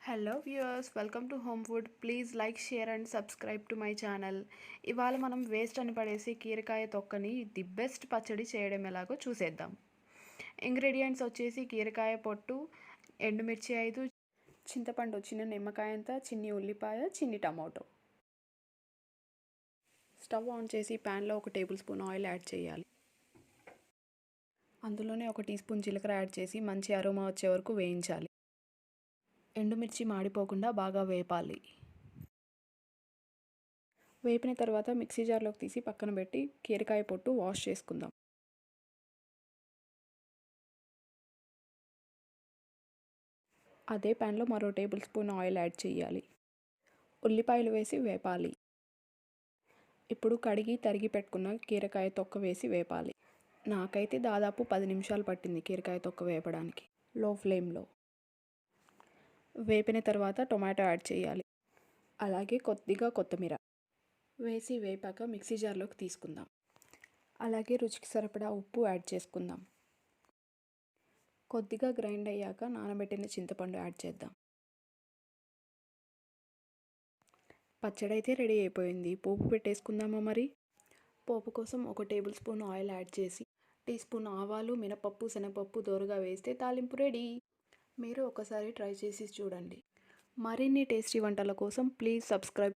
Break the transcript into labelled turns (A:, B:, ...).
A: Hello viewers, welcome to home food. Please like, share and subscribe to my channel. ఇవాళ మనం waste అని పడేసి కీరకాయ తొక్కని ది బెస్ట్ పచ్చడి చేయడం ఎలాగో చూసేద్దాం. ఇంగ్రీడియంట్స్ వచ్చేసి కీరకాయ పొట్టు, ఎండుమిర్చి 5, చింతపండు చిన్న నిమ్మకాయ అంత, చిన్ని ఉల్లిపాయ, చిన్ని టమాటో. స్టవ్ ఆన్ చేసి ప్యాన్లో 1 టేబుల్ స్పూన్ ఆయిల్ యాడ్ చేయాలి. అందులోనే 1 టీ స్పూన్ జీలకర్ర యాడ్ చేసి మంచి అరోమా వచ్చే వరకు వేయించాలి. ఎండుమిర్చి మాడిపోకుండా బాగా వేపాలి. వేపిన తర్వాత మిక్సీ జార్లోకి తీసి పక్కన పెట్టి కీరకాయ పొట్టు వాష్ చేసుకుందాం. అదే ప్యాన్లో మరో టేబుల్ స్పూన్ ఆయిల్ యాడ్ చేయాలి. ఉల్లిపాయలు వేసి వేపాలి. ఇప్పుడు కడిగి తరిగి పెట్టుకున్న కీరకాయ తొక్క వేసి వేపాలి. నాకైతే దాదాపు 10 నిమిషాలు పట్టింది కీరకాయ తొక్క వేపడానికి, లో ఫ్లేమ్లో. వేపిన తర్వాత టొమాటో యాడ్ చేయాలి. అలాగే కొద్దిగా కొత్తిమీర వేసి వేపాక మిక్సీ జార్లోకి తీసుకుందాం. అలాగే రుచికి సరిపడా ఉప్పు యాడ్ చేసుకుందాం. కొద్దిగా గ్రైండ్ అయ్యాక నానబెట్టిన చింతపండు యాడ్ చేద్దాం. పచ్చడి అయితే రెడీ అయిపోయింది. పోపు పెట్టేసుకుందామా మరి? పోపు కోసం 1 టేబుల్ స్పూన్ ఆయిల్ యాడ్ చేసి టీ స్పూన్ ఆవాలు, మినపప్పు, శనగపప్పు దోరగా వేస్తే తాలింపు రెడీ. మీరు ఒకసారి ట్రై చేసి చూడండి. మరిన్ని టేస్టీ వంటల కోసం ప్లీజ్ సబ్స్క్రైబ్